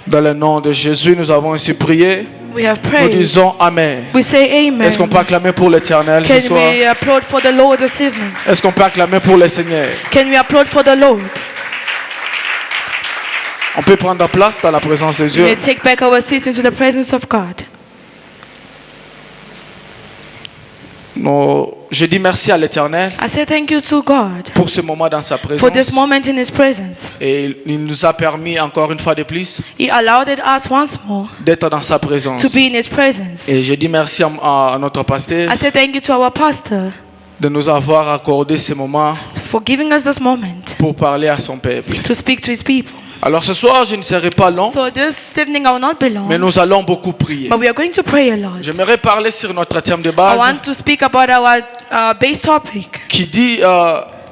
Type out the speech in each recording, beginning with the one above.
Dans le nom de Jésus, nous avons ainsi prié. We have Nous prayed. disons Amen. We say amen. Est-ce qu'on peut acclamer pour l'Éternel ce Can soir? we applaud for the Lord this evening? Est-ce qu'on peut acclamer pour le Seigneur? Can we applaud for the Lord? On peut prendre place dans la présence de We Dieu. may take back our seats into the presence of God. Je dis merci à l'Éternel I say thank you to God pour ce moment dans sa for this présence. moment in His presence. Et il nous a permis encore une fois de plus He allowed us once more d'être dans sa to présence. be in His presence. Et je dis merci à notre pasteur I say thank you to our pastor de nous avoir accordé ce moment for giving us this moment pour parler à son peuple. to speak to His people. Alors ce soir, je ne serai pas long, So this evening I will not be mais long, nous allons beaucoup prier. but we are going to pray a lot. J'aimerais parler sur notre thème de I base want to speak about our base topic, qui dit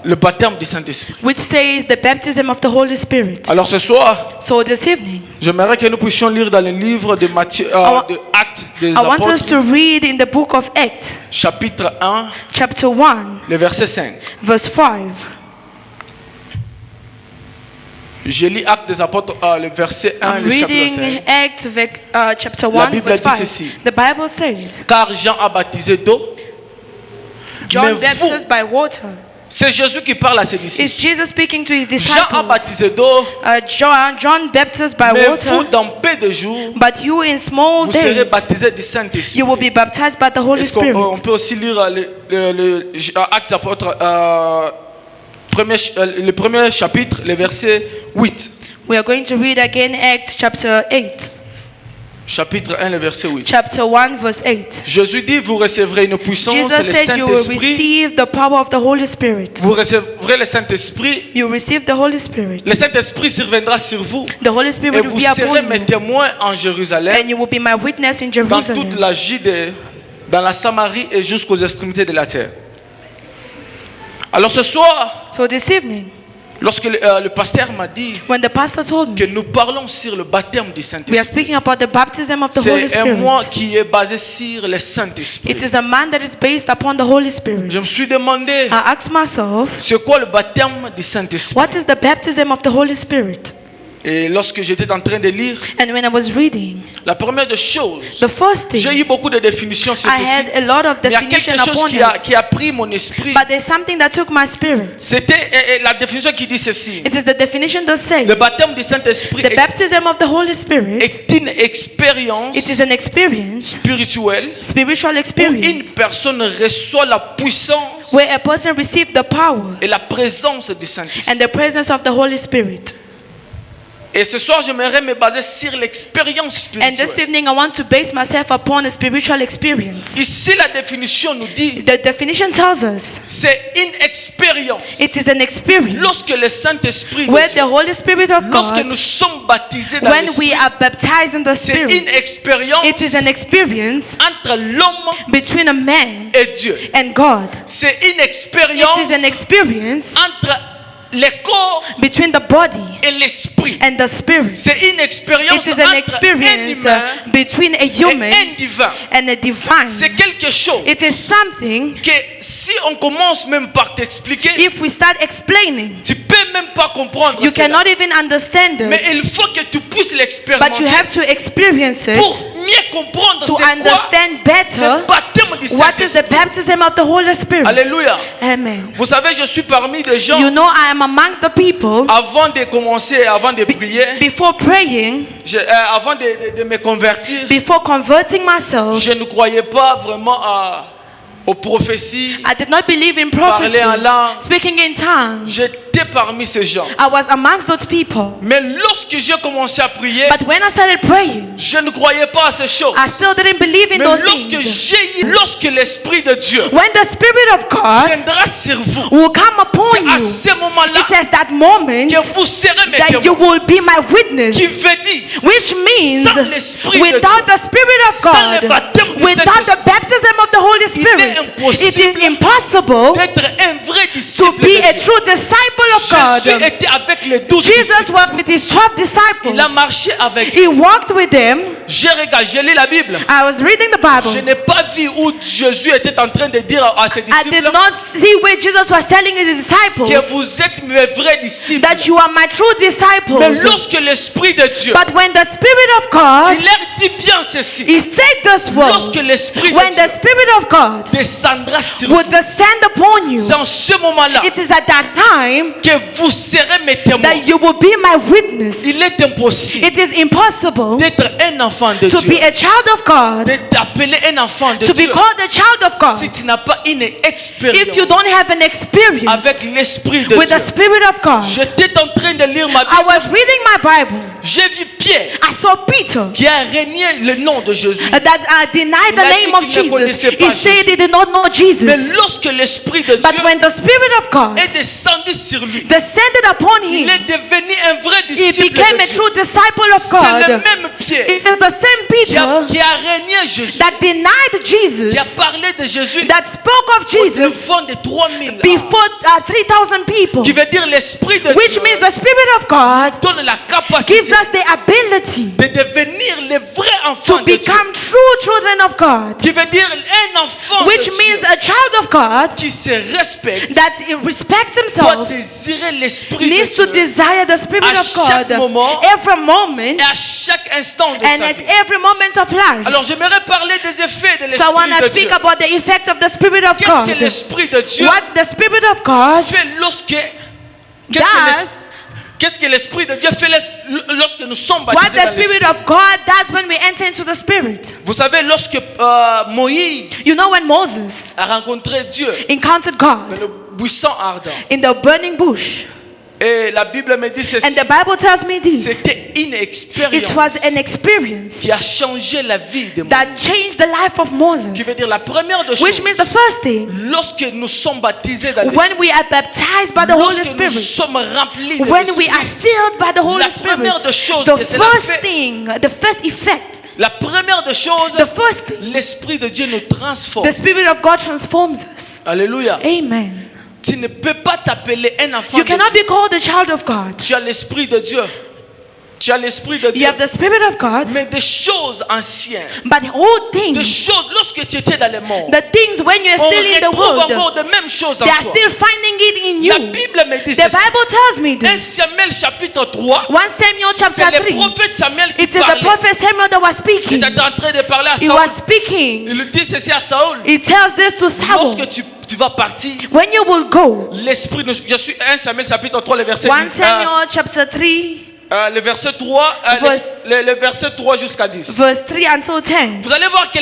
le baptême du Saint-Esprit. which says the baptism of the Holy Spirit. Alors ce soir, So this evening, j'aimerais que nous puissions lire dans le livre de Matthieu, de Actes des I want us Apôtres, to read in the book of Acts, chapitre 1, chapter 1, le verset 5. verse 5. Je lis Actes des Apôtres, le verset 1, I'm le chapitre reading 5. Acts chapter La 1, Bible verse dit 5. ceci. The Bible says, Car Jean a baptisé d'eau, John mais vous, baptized by water. c'est Jésus qui parle à celui-ci. Is Jesus speaking to his Jean a disciples? baptisé d'eau, John baptized by mais vous, water, dans peu de jours, but you in small vous serez days, baptisés du Saint-Esprit. you will be baptized by the Holy Est-ce qu'on Spirit. on peut aussi lire le Actes des Apôtres, le premier chapitre, le verset 8. We are going to read again Acts chapter 8. Chapitre 1, le verset 8. Chapter 1, verse 8. Jésus dit, vous recevrez une puissance, Jesus le said you will Saint-Esprit. receive the power of the Holy Spirit. Vous recevrez le Saint-Esprit. You receive the Holy Spirit. Le Saint-Esprit surviendra sur vous. The Holy Et Spirit will vous be serez upon mes you. témoins en Jérusalem, And you will be my witness in dans Jerusalem, toute la Judée, dans la Samarie et jusqu'aux extrémités de la terre. Alors ce soir, So this evening, lorsque le pasteur m'a dit when the pastor told que me, nous parlons sur le baptême du we are Saint-Esprit, speaking about the baptism of the Holy c'est un mois Spirit. qui est basé sur le Saint-Esprit. It is a man that is based upon the Holy Spirit. Je me suis demandé, I asked myself, c'est quoi le baptême du Saint-Esprit? what is the baptism of the Holy Spirit? Et lorsque j'étais en train de lire, And when I was reading, la première des choses, the first j'ai thing, eu beaucoup de définitions sur I ceci. had a lot of Mais il y a definition quelque chose upon qui it. a pris mon esprit. But there's something that took my spirit. C'était la définition qui dit ceci. It is the definition that says Le baptême du Saint-Esprit the baptism of the Holy Spirit, est une expérience it is an experience, spirituelle spiritual où une experience, personne reçoit la puissance where a person receives the power et la présence du and Saint-Esprit. the presence of the Holy Spirit. Et ce soir, j'aimerais me baser sur l'expérience And this spirituelle. evening I want to base myself upon a spiritual experience. Ici, la définition nous dit The definition tells us c'est une expérience. it is an experience Lorsque le Saint-Esprit de where Dieu, the Holy Spirit of lorsque God, nous sommes baptisés dans when l'Esprit, we are baptized in the c'est Spirit, une expérience it is an experience entre l'homme between a man et Dieu. and God. C'est une It expérience is an experience entre le corps between the body et l'esprit. and the spirit. C'est une expérience It is an entre un experience humain between a et human un divin. and a divine. C'est quelque chose It is something, que si on commence même par t'expliquer, if we start explaining, tu peux même pas comprendre you cela. cannot even understand Mais it, il faut que tu puisses but l'expérimenter you have to experience it pour mieux comprendre to c'est quoi understand le better baptême du what is the Saint-Esprit. baptism of the Holy Spirit. Alléluia. Amen. Vous savez, je suis parmi des gens, You know, I am amongst the people, avant de commencer, avant de prier, before praying, avant de me convertir, before converting myself, je ne croyais pas vraiment aux prophéties. I did not believe in Parler en langue. prophecies, speaking in tongues. J'étais parmi ces gens. I was amongst those people. Mais lorsque j'ai commencé à prier, But when I started praying, je ne croyais pas à ces choses. I still didn't believe in Mais those lorsque things. lorsque l'Esprit de Dieu When the Spirit of God viendra sur vous, will come upon c'est à you, ce moment-là it's at that moment que vous serez mes that you témoins. will be my witness. Qui veut dire, Which means, sans l'Esprit de without Dieu, the Spirit of sans le God, baptême du without the Saint-Esprit, baptism of the Holy il est Spirit, it impossible is impossible d'être un vrai to disciple be a de Dieu. true disciple of Jésus God. était avec les 12 Jesus disciples. was with his 12 Il a disciples. marché avec eux. He walked with them j'ai lu la Bible. I was reading the Je Bible. n'ai pas vu où Jésus était en train de dire à ses I did disciples not see where Jesus was telling his que disciples vous êtes mes vrais disciples. that you are my true Mais disciples. lorsque l'Esprit de Dieu, But when the Spirit of God, il leur dit bien ceci. he said this Lorsque word, l'Esprit de when Dieu the Spirit of God descendra sur vous, would descend upon you, c'est en ce moment-là it is at that time que vous serez mes témoins. that you will be my witness. Il est impossible It is impossible d'être un enfant de to Dieu, be a child of God, de t'appeler un enfant de to be Dieu, called a child of God, si tu n'as pas une if you expérience don't have an experience avec l'Esprit de with Dieu. the Spirit of God. J'étais en train de lire ma I Bible. was reading my Bible. J'ai vu Pierre I saw Peter qui a régné le nom de Jésus. that denied Il the a name dit of qu'il ne Jesus. connaissait pas He said Jésus. he did not know Mais Jesus. lorsque l'Esprit de But Dieu when the Spirit of God est descendu sur lui, descended upon il him, est devenu un vrai he disciple became de a Dieu. true disciple of C'est le God. même Pierre It is the same Peter qui a régné Jésus, that denied Jesus, qui a parlé de Jésus that spoke of Jesus devant des 3000, before 3,000 people, qui veut dire l'Esprit de which Dieu means the Spirit of God donne la capacité gives us the ability de devenir les vrais enfants to de Dieu. become true children of God, Qui veut dire un enfant which de means Dieu a child of God qui se respecte that respects doit himself désirer l'Esprit needs de to Dieu desire the Spirit à of chaque God moment every moment et à chaque instant de and sa at vie. every moment of life. Alors j'aimerais parler des effets de So I want l'Esprit to de Dieu. speak about the effect of the Spirit of Qu'est-ce que God. l'Esprit de Dieu What the Spirit of God fait lorsque qu'est-ce que does, qu'est-ce que l'Esprit de Dieu fait lorsque nous sommes what baptisés the dans l'Esprit? Spirit of God does when we enter into the Spirit. Vous savez, lorsque Moïse You know, when Moses a rencontré Dieu encountered dans God le buisson ardent, in the burning bush, et la Bible me dit and ceci, the Bible tells me this, c'était une it expérience was an experience qui a changé la vie de Moïse. that changed the life of Qui Moses, veut dire la première des which choses, means the first thing, lorsque nous sommes baptisés dans when l'Esprit, we are baptized by the Holy lorsque nous Spirit, sommes remplis de when we are l'Esprit, filled by the Holy La première des Spirit, choses the que cela first fait- thing, the first effect, la première des choses, the first thing, l'Esprit de Dieu nous transforme. the Spirit of God transforms us. Alléluia. Amen. Tu ne peux pas t'appeler un enfant You de cannot Dieu. be called a child of God. Tu as l'Esprit de Dieu. Tu as l'Esprit de You Dieu. have the Spirit of God, Mais des choses anciennes, but the old des things, choses lorsque tu étais dans le monde, the things when you're on still in the retrouve world, encore de mêmes choses en they are toi. still finding it in La you. Bible me dit The ceci. Bible tells me 1 this. Samuel chapitre 3, 1 Samuel c'est chapter le 3. prophète Samuel qui It is the parlait. prophet Samuel that was Il speaking. était en train de parler à He Saül. was speaking. Il dit ceci à Saül. He tells this to Saul. Lorsque tu vas partir, When you will go, l'esprit, je suis 1 Samuel chapitre 3, le verset 1 10, Samuel chapter 3, le verset 3, Verse- le verset 3 jusqu'à 10. verse 3 until 10. Vous allez voir que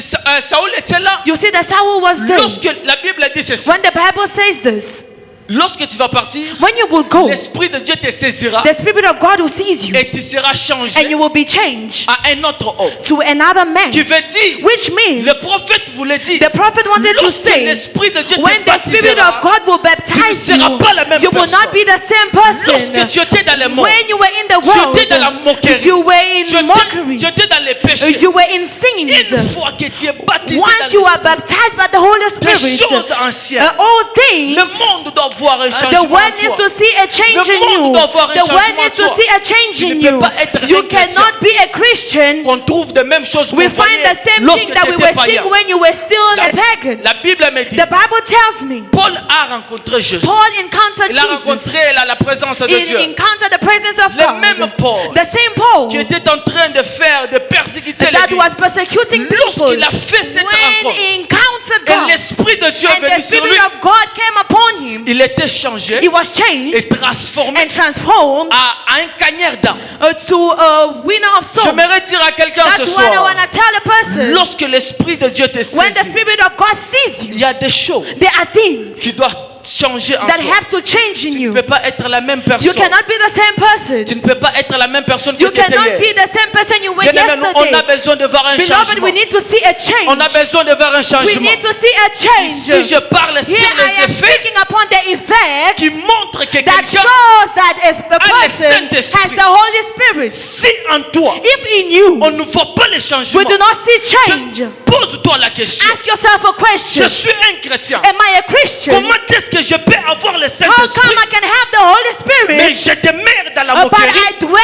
Saül était là. You see that Saul was there. Lorsque la Bible dit ceci, When the Bible says this, lorsque tu vas partir, when you will go, l'esprit de Dieu te saisira the Spirit of God will seize you et tu seras and changé you will be changed à un autre homme. to another man. Qui veut dire, Which means le prophète voulait dire, the prophet wanted to lorsque say, l'esprit de Dieu te when the Spirit baptisera, of God will baptize tu ne seras you, pas la même you will personne. not be the same person. lorsque tu étais dans le monde, When you were in the tu world, étais dans la moquerie, you were tu in étais mockeries, dans les péchés. you were in sins. Une fois que tu es baptisé Once dans you are l'esprit, baptized by the Holy des Spirit, choses anciennes, all things, le monde doit voir un the changement world en needs toi. to see a change Le in monde you. doit voir un The world changement needs en to toi. see a change Tu in ne you. peux pas être You un chrétien. cannot be a Christian. On trouve de mêmes choses qu'on We find voyait the same lorsque thing tu that we étais were païen. seeing when you were still a pagan. La Bible me dit, The Bible tells me Paul a rencontré Jésus. Paul encountered Il a Jesus. rencontré la présence de He Dieu. encountered the presence of Le God. même Paul The same Paul qui était en train de persécuter that was l'église. persecuting people. Lorsqu'il a fait cette When rencontre, he encountered et God l'Esprit de Dieu est and the venu sur Spirit lui, of God came upon him, il était changé he was et changed transformé and transformed à un cagnard d'âme. to a winner of souls. J'aimerais dire à quelqu'un ce That's what I soir, want to tell a person. lorsque l'Esprit de Dieu te When the saisit, Spirit of God sees il you, y a des choses there are things qui doivent changer en that toi. have to change in Tu ne you. peux pas être la même You personne. cannot be the same person. Tu ne peux pas être la même personne que You tu étais cannot hier. be the same person you were Bien-aimés, on a yesterday. besoin de voir un Beloved, changement. we need to see a change. On a besoin de voir un We changement. need to see a Si change. je parle sur Here I les am effets speaking upon the effect qui montrent que that quelqu'un, shows that a le person Saint-Esprit. has the Holy Spirit. si en toi, If in you on ne voit pas les changements, we do not see change, pose-toi la question. ask yourself a question. Je suis un chrétien. Am I a Christian? Comment est-ce que je peux avoir le How Saint-Esprit, come I can have the Holy mais Spirit, je demeure dans la but moquerie, I dwell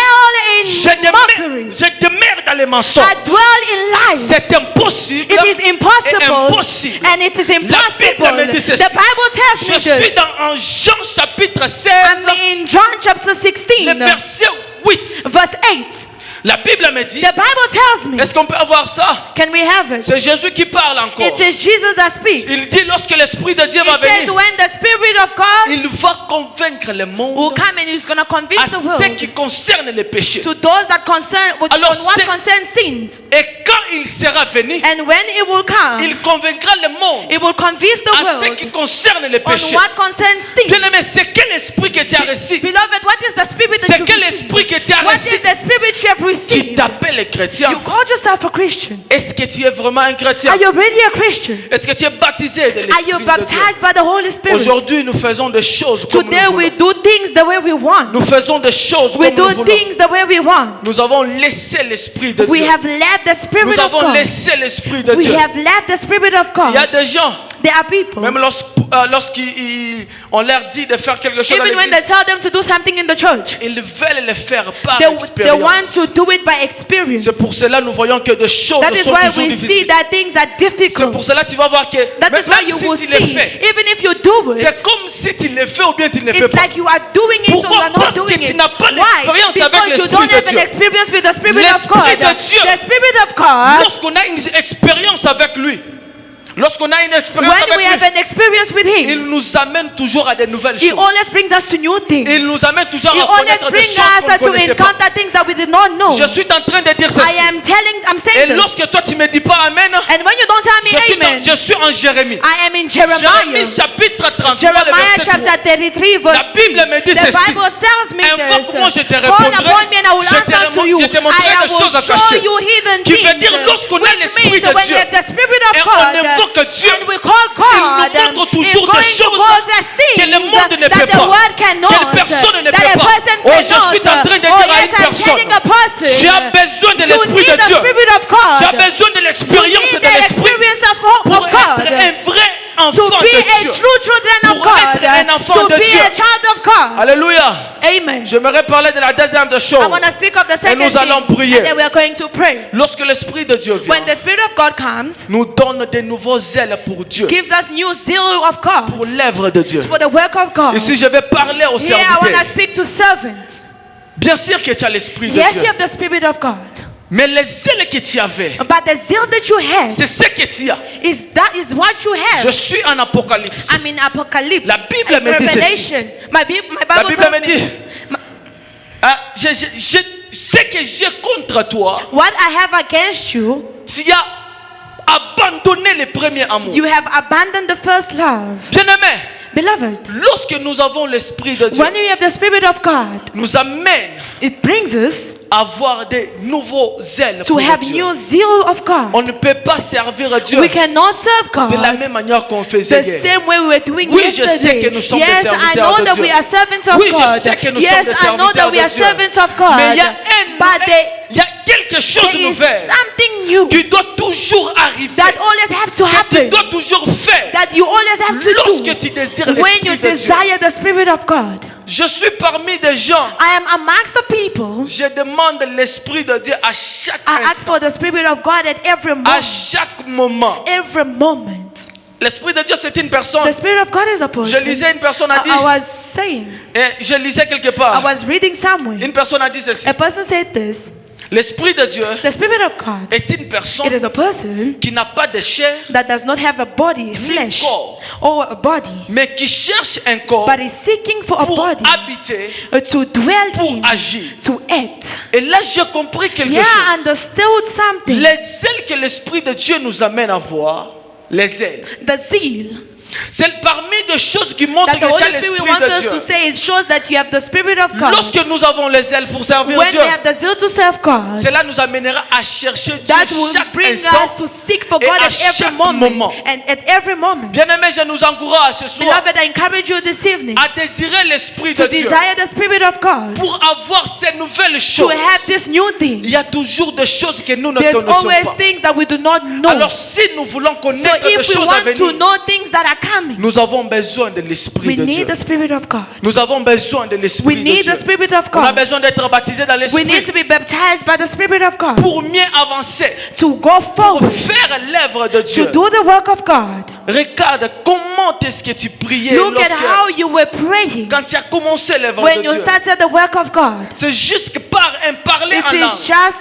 je in mockeries? demeure dans les mensonges. I dwell in lies. C'est impossible. It is Et impossible. impossible. And it is La Bible impossible. me dit The ceci. Bible tells me Je suis this. en Jean chapitre 16, I'm in John chapter 16, le verset 8. verse 8. La Bible me dit, The Bible tells me. est-ce qu'on peut avoir ça? Can we have it? C'est Jésus qui parle encore. It is Jesus that speaks. Il dit lorsque l'Esprit de Dieu va It says venir, when the Spirit of God il va convaincre le will monde come and he's going to à convince the ce world qui concerne les péchés. to those that concern on Alors, what c'est- concerns sins. Et quand il sera venu, And when it will come, il convaincra le monde it will convince the à ce world qui concerne les on péchés. what concerns sin. Bien aimé, c'est quel esprit que tu as reçu? Beloved, what is the spirit that C'est you quel received? esprit que tu as What reçu is the spirit you have qui received? t'appelle les chrétiens? You called yourself a Christian. Est-ce que tu es vraiment un chrétien? Are you really a Christian? Est-ce que tu es baptisé de Are l'Esprit you de Dieu? baptized by the Holy Spirit? Aujourd'hui, nous faisons des choses comme Today nous we voulons. do things the way we want. Nous faisons des choses We comme nous do voulons. things the way we want. Nous avons laissé l'Esprit de We Dieu. have left the Spirit Nous of avons God. laissé l'Esprit de We Dieu. have left the Spirit of Il y a God. des gens, There are people, même lorsqu'on leur dit de faire quelque chose dans even when they l'église, tell them to do something in the church, ils veulent le faire par they want expérience. to do it by experience. C'est pour cela que nous voyons que des choses That is sont why toujours we see difficiles. that things are C'est difficult. pour cela que tu vas voir que That is why même you will si tu le see, fais, even if you do it, c'est comme si tu le fais ou bien tu ne le fais it's pas. like you are doing it or you Pourquoi? are not Parce que doing tu it. n'as pas Why? l'expérience avec Because you l'Esprit don't de have an Dieu. experience with the Spirit of L'Esprit God. de Dieu. The Spirit of God, Lorsqu'on a une expérience avec lui, lorsqu'on a une expérience when we avec have lui, an experience with il Him, nous amène toujours à de nouvelles He choses. always brings us to new things. Il nous amène toujours He à always connaître des brings choses qu'on ne us to connaissait pas. encounter things that we did not know. Je suis en train de dire I ceci. am I'm Et saying this. lorsque toi tu me dis pas Amen, And when you don't tell me amen, je suis en Jérémie. I am in Jérémie Jeremiah. chapitre 33, le Jeremiah verset 3. chapter 33 verse La Bible me dit The ceci. Bible tells me Invoque-moi, je te this. Call répondrai. upon me and I will answer to you. Je te montrerai I des will choses à show cacher. you hidden Qui things. veut dire lorsqu'on a Which l'Esprit means de when Dieu we have the Spirit of et God on invoque Dieu, and we call God, il nous montre toujours it's des going to choses cause us que le things monde ne that peut the pas, world cannot, que personne ne that peut a pas. person Oh, je cannot. suis en train de dire Oh à yes, une I'm personne, telling a person. tu as besoin de You l'Esprit need de the Dieu. Spirit of God. Tu as besoin de l'expérience You de need the l'Esprit experience of pour God. être un vrai To enfant be de a Dieu. true children of Pour God. être un enfant To de be Dieu. a child of God. Alléluia. Amen. J'aimerais parler de la deuxième des I choses. want to speak of the Et second nous allons thing, prier. and then we are going to pray. Lorsque l'Esprit de Dieu vient, When the Spirit of God comes, nous donne de nouveaux ailes pour Dieu, gives us new zeal of God pour l'œuvre de Dieu. for the work of God. Ici, je vais parler aux Here I want serviteurs. to speak to servants. Bien sûr que tu as l'Esprit de Yes, Dieu. you have the Spirit of God, Mais les ailes que tu avais, but the zeal that you have c'est ce que tu as. is what you Je have. suis en Apocalypse. I'm in Apocalypse. La Bible and me dit ceci. Revelation. My Bible Bible tells me me dit. this. Ah, ce que j'ai contre toi, What I have against you, tu as abandonné le premier amour. you have abandoned the first love. Bien-aimé, Beloved, lorsque nous avons l'Esprit de Dieu, when you have the Spirit of God, nous amène it brings us à avoir des nouveaux ailes to pour have Dieu. new zeal of God. On ne peut pas servir Dieu We cannot serve de la God même manière qu'on the faisait hier. same way we were doing Oui, je sais yesterday. que nous sommes des Yes, I serviteurs know de that Dieu. we are servants of Oui, je God. sais que nous Yes, sommes des I know serviteurs that we de are Dieu. servants of God. Mais But il y a quelque chose de there is nouvel something new qui doit toujours arriver, that always have to que tu happen, dois toujours faire that you always have to lorsque tu désires do when you l'Esprit de Dieu. desire the Spirit of God. Je suis parmi des gens, I am amongst the people. je demande l'Esprit de Dieu à chaque I ask instant, for the Spirit of God at every à moment. chaque moment. Every moment. L'Esprit de Dieu, c'est une personne. The Spirit of God is a Je person. lisais, une personne a dit, I was saying, et je lisais quelque I part, was reading somewhere. une personne a dit ceci. A person said this. L'Esprit de Dieu The Spirit of God, est une it personne is a person qui n'a pas de chair, that does not have a body, flesh, corps. or a body, mais qui cherche un corps but is seeking for a pour body habiter, to dwell pour in, agir. to act. Et là, j'ai compris quelque Yeah, I chose. understood something. Les ailes que l'Esprit de Dieu nous amène à voir, les ailes, The zeal c'est parmi des choses qui montrent that que the tu as Holy Spirit l'Esprit wants de us Dieu. to say, it shows that you have the Spirit of God. Lorsque nous avons les ailes pour servir When Dieu, we have the zeal to serve God, cela nous amènera à chercher Dieu that will chaque bring us instant. to seek for et God à at every chaque moment. moment. And at every moment. Bien-aimés, je nous encourage ce soir Beloved, I encourage you this evening à désirer l'Esprit de to Dieu desire the Spirit of God, pour avoir ces nouvelles to choses. have this new thing. Il y a toujours des choses que nous ne There's connaissons always pas. things that we do not know. Alors si nous voulons So connaître des if we choses à want to venir, know things that are coming. Nous avons besoin de l'Esprit We de Dieu. need the Spirit of God. Nous avons besoin de We l'Esprit de need Dieu. the Spirit of On a God. besoin d'être baptisé dans We l'Esprit need to be baptized by the Spirit of God pour mieux avancer, to go pour forward, faire l'œuvre de to Dieu. do the work of God. Regarde comment est-ce que tu priais Look at lorsque, how you were praying quand tu as commencé l'œuvre when de you Dieu. started the work of God. C'est juste que par un parler It en is langue, just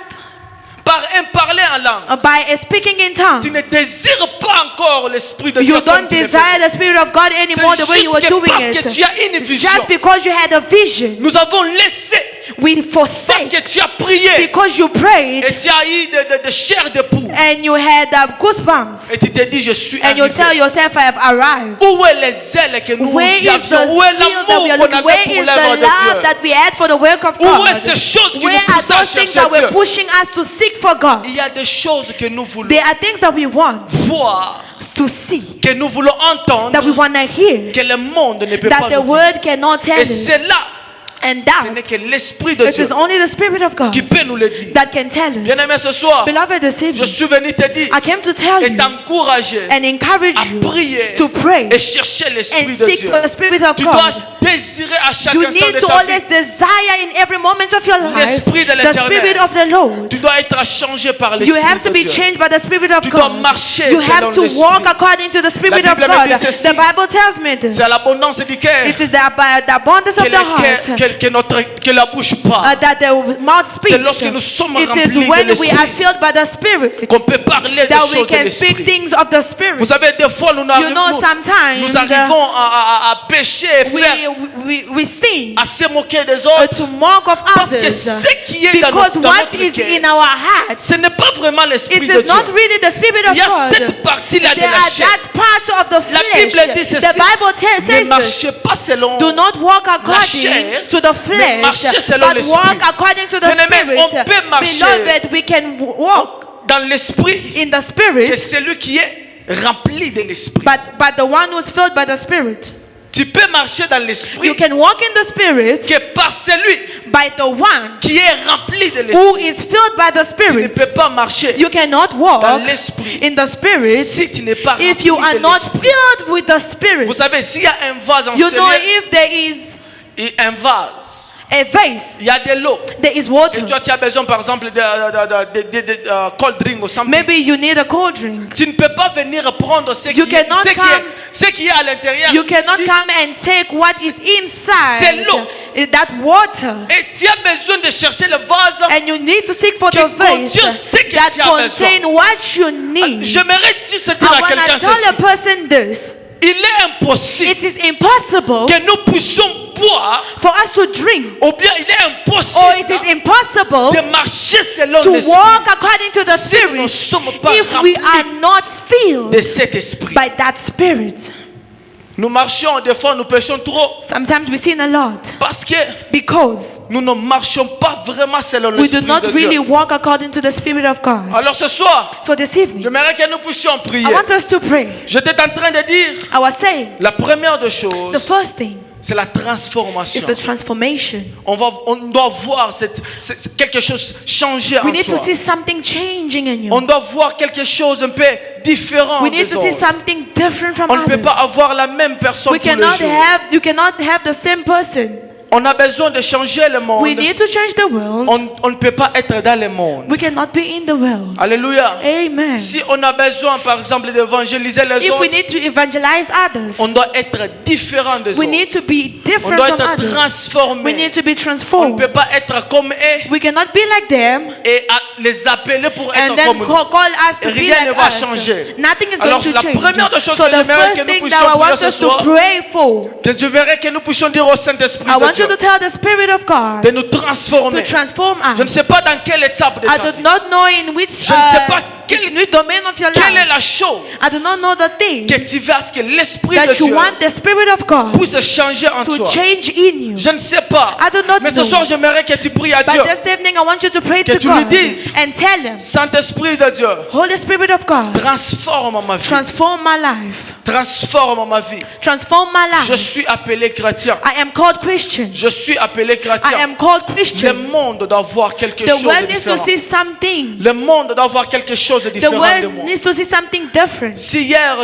par un parler en langue, by speaking in tu tongues. ne désires pas encore l'Esprit de Dieu. You comme don't tu le desire faisais. the Spirit of God anymore the C'est way you were juste que doing parce que it. tu as une vision, Just because you had a vision, nous avons laissé we parce forsake que tu as prié because you prayed et tu as eu de chair de poule and you had goosebumps et tu te dis je suis and you tell arrivé. yourself, I have arrived. Où est les ailes que nous Where is the avions? zeal Où est that we l'amour are qu'on looking? avait Where pour is l'œuvre the de love Dieu? that we had for the work of Où God? est ces choses qui Where nous are poussent à those things chercher that were Dieu? pushing us to seek for God? Il y a des choses que nous voulons There are things that we want voir, to see, que nous voulons entendre, that we want to hear, que le monde ne peut that pas the nous dire. word cannot tell Et us. c'est là, And ce n'est that que l'Esprit de it Dieu is only the Spirit of God qui peut nous le dire. that can tell us. Bien-aimé, ce soir, Beloved, this je evening, suis venu te dire I came to tell et you t'encourager and encourage à you prier to pray et chercher l'Esprit and de seek Dieu. for the Spirit of Tu dois God. désirer à chaque You instant de need to ta always vie. desire in every moment of your life L'Esprit de the l'Éternel. Spirit of the Lord. Tu dois être changé par You l'Esprit have to de be Dieu. changed by the Spirit of Tu dois God. marcher You selon have to l'Esprit. walk according to the Spirit of Bible me God. dit ceci. The Bible tells me this. C'est à l'abondance du cœur It is the abundance que, of the heart que la bouche parle. that the mouth speaks. C'est lorsque nous sommes It remplis is de when we l'Esprit are filled by the Spirit qu'on peut parler des that we choses de can speak l'Esprit. things of the Spirit. Vous savez, des fois, nous, You know, sometimes nous arrivons à pécher et faire, we sin à se moquer des autres. to mock of Parce que others ce qui est dans because notre, dans what notre is cœur, in our hearts, ce n'est pas vraiment l'Esprit it de is Dieu. not really the Spirit of Il y a God. cette partie-là de There la are chair. that part of the La flesh. Bible dit ceci. The Bible Ne says this. marchez pas selon Do not walk according chair, to the mais marchez flesh, selon but l'esprit. walk according to the Bien-aimé, on Spirit. peut marcher Beloved, we can walk dans l'Esprit in the que Spirit, celui qui est rempli de l'Esprit. but the one who's filled by the Spirit. Tu peux marcher dans l'Esprit You can walk in the Spirit que par celui by the one qui est rempli de who l'Esprit. is filled by the Tu ne Spirit. peux pas marcher You cannot walk dans l'Esprit in the Spirit si tu n'es pas if you rempli are de not l'Esprit. filled with the Spirit. Vous savez, s'il y a un vase en You know, cellier if there is et un vase, a vase, il y a de l'eau. there is Et water. toi, tu as besoin, par exemple, de cold drink ou something. Maybe you need a cold drink. Tu ne peux pas venir prendre ce qui, You cannot ce qui est à l'intérieur. You cannot Si- come and take what is inside c'est l'eau. that water. Et tu as besoin de chercher le vase. And you need to seek for Qui the vase contient ce que that tu as contain what you need. J'aimerais dire ce dire I à want quelqu'un to tell ceci. a person this. Il est impossible It is impossible que nous puissions boire, for us to drink, ou bien il est or it impossible is impossible de marcher selon to l'esprit walk according to the si nous ne Spirit sommes pas if we are remplis not filled de cet esprit. by that Spirit. Nous marchons, des fois nous péchons trop Sometimes we sin a lot parce que because nous ne marchons pas vraiment selon we do l'esprit not de really Dieu. walk according to the Spirit of God. Alors ce soir, So this evening, j'aimerais que nous puissions prier. I want us to pray. J'étais en train de dire, I was saying, la première des the choses, first thing c'est la is transformation. the transformation. On doit voir quelque chose changer en We need to toi. see something changing in On you. doit voir quelque chose un peu différent We need des to see autres. something different from On ne peut pas others. avoir la même personne We tous les cannot jours. you cannot have the same person. On a besoin de changer le monde. We need to change the world. On ne peut pas être dans le monde. We cannot be in the world. Alléluia. Amen. Si on a besoin, par exemple, d'évangéliser les If we autres, need to evangelize others, on doit être différent des we autres. need to be On different doit from être others. transformé. We need to be On ne transformed. peut pas être comme eux We cannot be like them et les appeler pour and être then comme nous. call us to be Rien ne like va us. changer. Nothing is Alors, going la to change. première des choses So que the j'aimerais first que nous thing puissions that I prier want ce us to soir, pray for, que je verrai que nous puissions dire au Saint-Esprit I de want Dieu you to tell the Spirit of God de nous transformer. to transform Je ne us. sais pas dans quelle étape de I ta do vie. not know in which Je ne sais pas which domain of your quelle est life. la chose I do not know the thing que tu veux à ce que l'Esprit de that you Dieu want the Spirit of God puisse changer en to toi. change in you. Je ne sais pas. I do not Mais ce know. soir, j'aimerais que tu pries à Dieu. But this evening, I want you to pray Que to tu lui God dises. and tell Him, Saint-Esprit de Dieu, Holy Spirit of God, transforme ma vie. transform my life. transforme ma vie. Transform my Je life. suis appelé chrétien. I am called Christian. Je suis appelé I chrétien. am called Le Christian. monde doit voir quelque The chose de world needs to différent. see something. Le monde doit voir quelque chose de The différent de world moi. needs to see something different. Si hier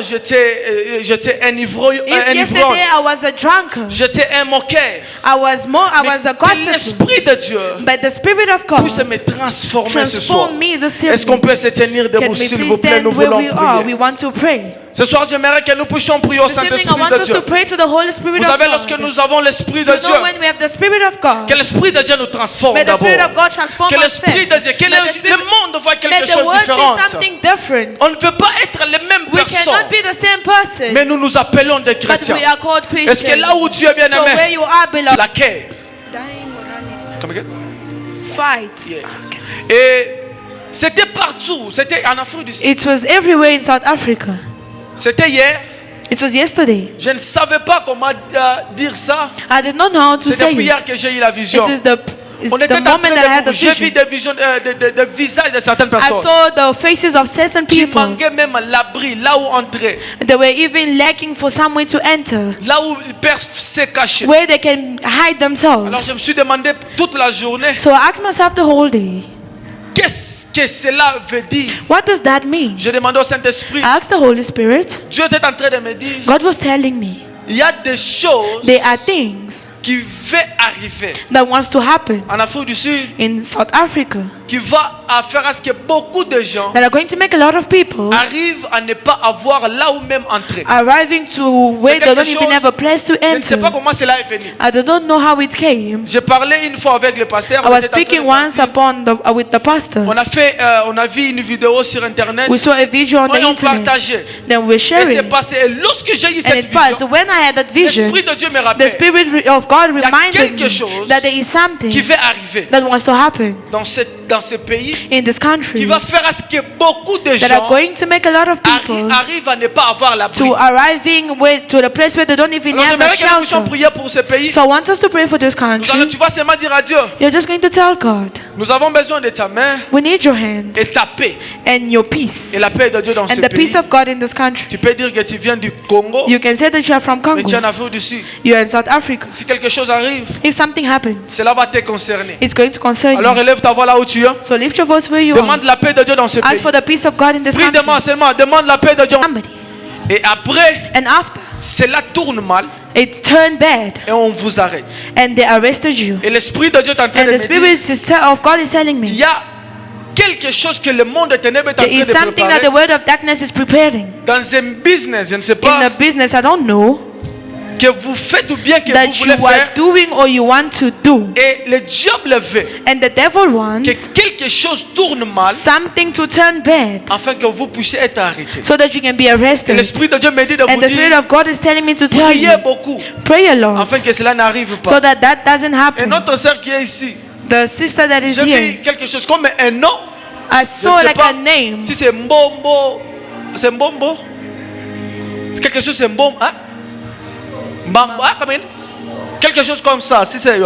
j'étais un ivrogne, If yesterday I was a drunkard, j'étais un moqueur, I was a que gossip. l'Esprit de Dieu But the Spirit of puisse God me transformer ce soir. transform me as a Est-ce qu'on servant. peut se tenir Can debout, we s'il please vous plaît? Nous stand where voulons we are? We prier. want to pray. Ce soir, j'aimerais que nous puissions prier au This evening I Saint-Esprit want de us to Dieu. pray to the Holy Spirit Vous of savez, lorsque God. nous avons l'Esprit de You Dieu, know when we have the Spirit of God, que l'Esprit de Dieu nous transforme may the d'abord. Spirit of God transform Que us l'Esprit first. de Dieu, que May the le Spirit- monde voit May quelque the chose de world différent. see something different. On ne peut pas être les mêmes We personnes, cannot be the same person, mais nous nous appelons des but chrétiens. we are called Est-ce que Christians. là où tu es bien So where aimé, you are, tu beloved, la quais? Come again? fight. Yes. Et c'était partout, c'était en Afrique du Sud. It was everywhere in South Africa. C'était hier. It was yesterday. Je ne savais pas comment dire ça. I did not know how to C'est say depuis it. hier que j'ai eu la vision. It is On était the en moment train that I had de the j'ai vu vision. des visions, des visages de certaines I personnes saw the faces of certain qui people. manquaient même l'abri, là où entrer, They were even lacking for somewhere to enter, là où ils peuvent se cacher. where they can hide Alors themselves. je me suis demandé toute la journée, So I asked myself the whole day, qu'est-ce que cela veut dire? what does that mean? J'ai demandé au Saint-Esprit. I asked the Holy Spirit. Dieu était en train de me dire, God was telling me il y a des choses there are things qui vont arriver that wants to happen en Afrique du Sud, in South Africa qui va faire à ce que beaucoup de gens that are going to make a lot of people arrivent à ne pas avoir là où même entrer. arriving to where they quelque don't even chose- have a place to Je ne sais enter. pas comment cela est venu. I don't know how it came. J'ai parlé une fois avec le pasteur. I on was était en train de speaking once partir. with the pastor. On a vu une vidéo sur internet. We saw a video on the Et on internet. partageait. Then we were Et c'est sharing. passé. Et lorsque j'ai eu And cette it passed. vision, When I had that vision, l'Esprit de Dieu me the rappelle Spirit of God y a reminded quelque me chose that there is something qui va arriver that wants to happen dans ce pays, in this qui country va faire à ce que beaucoup de that are gens going to make a lot of people arrivent à ne pas avoir l'abri. to arriving to the place where they don't even Alors have a j'aimerais que nous puissions shelter. prier pour ce pays. So I want us to pray for this Nous allons, country. tu vas seulement dire à Dieu, You're just going to tell God, nous avons besoin de ta main we need your hand et ta paix. and your peace Et la paix de Dieu dans ce and the pays. peace of God in this country. Tu peux dire que tu viens du Congo, You can say that you are from mais tu es en Congo. Afrique du Sud. You are in South Africa. Si quelque chose arrive, If something happens, cela va te concerner. it's going to concern Alors you. élève ta voix là où tu es. So lift your voice where you Demande are. la paix de Dieu dans ce Ask pays. for the peace of God in this Prie country. demande seulement, demande la paix de Dieu. Somebody. Et après, And after, cela tourne mal it turned bad et on vous arrête. and they arrested you. Et l'Esprit de Dieu est en train And de the me Spirit dire, of God is telling il me y a quelque chose que le monde des ténèbres est en there train is de something that the préparer. word of darkness is preparing. Dans un business, je ne sais In pas, the business, I don't know, que vous faites ou bien que that vous you voulez are faire. doing or you want to do. Et le diable veut And the devil wants que quelque chose tourne mal something to turn bad afin que vous puissiez être arrêté. so that you can be Et arrested. l'Esprit de Dieu me dit de And vous the Spirit dire, of God is telling me to tell you, priez beaucoup pray a lot afin que cela n'arrive so pas. that that doesn't Et happen. notre sœur qui est ici, The sister that is j'ai vu here, quelque chose comme un nom. I Je saw ne sais like pas a name. si c'est Mbombo. C'est Mbombo. Quelque chose c'est Mbombo. Hein? Mbambo. Ah, comme quelque chose comme ça. Si c'est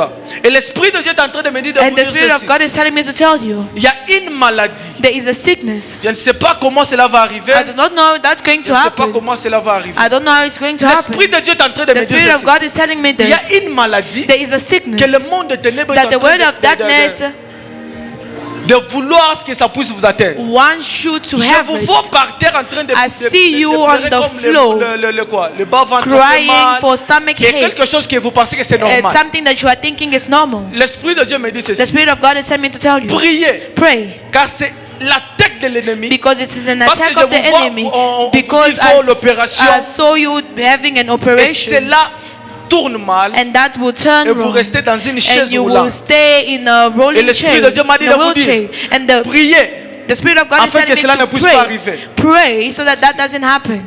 et l'Esprit de Dieu est en train de me dire de And vous the dire Spirit of ceci. God is telling me to tell you, Il y a une maladie. there is a sickness. Je ne sais pas comment cela va arriver. I do not know how that's going Je to ne sais pas happen. comment cela va arriver. I don't know how it's going to happen. L'Esprit de Dieu est en train de The me dire Spirit of ceci. God is telling me Il y a this. une maladie There is a sickness que le monde des ténèbres est that en the train word of darkness de vouloir que ça puisse vous atteindre. wants you to Je have vous it. vois par terre en train de I see you on pleurer the comme floor, le quoi, le bas-ventre fait crying mal. for stomach Et quelque ache. chose que vous pensez que c'est It's normal. something that you are thinking is normal. L'Esprit de Dieu me dit The ceci. Spirit of God is telling me to tell you, Priez, pray, car c'est l'attaque de l'ennemi. because it is an Parce que attack je of the vous vois, enemy. on Because dit faut l'opération. I saw you having an Et operation, cela tourne mal. and that will turn Et vous wrong. restez dans une And chaise you will roulante. stay in a Et rolling l'Esprit chair, de Dieu m'a dit in de a vous dire, wheelchair. And priez. the Spirit of God is Afin que telling me cela ne to puisse pas arriver. pray so that that doesn't happen.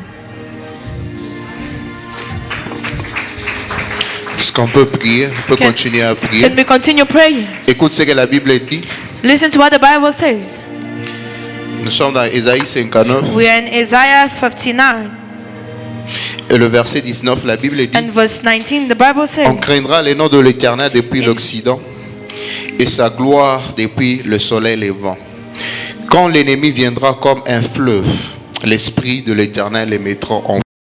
Est-ce qu'on peut prier? On peut Can- continuer à prier. Can we continue praying? Écoute ce que la Bible dit. Listen to what the Bible says. Nous sommes dans Ésaïe 59 We are in Isaiah 59 et le verset 19, la Bible dit: and verse 19. The Bible says, on craindra les noms de l'Éternel depuis l'Occident et sa gloire depuis le soleil levant. Quand l'ennemi viendra comme un fleuve, l'Esprit de l'Éternel les mettra en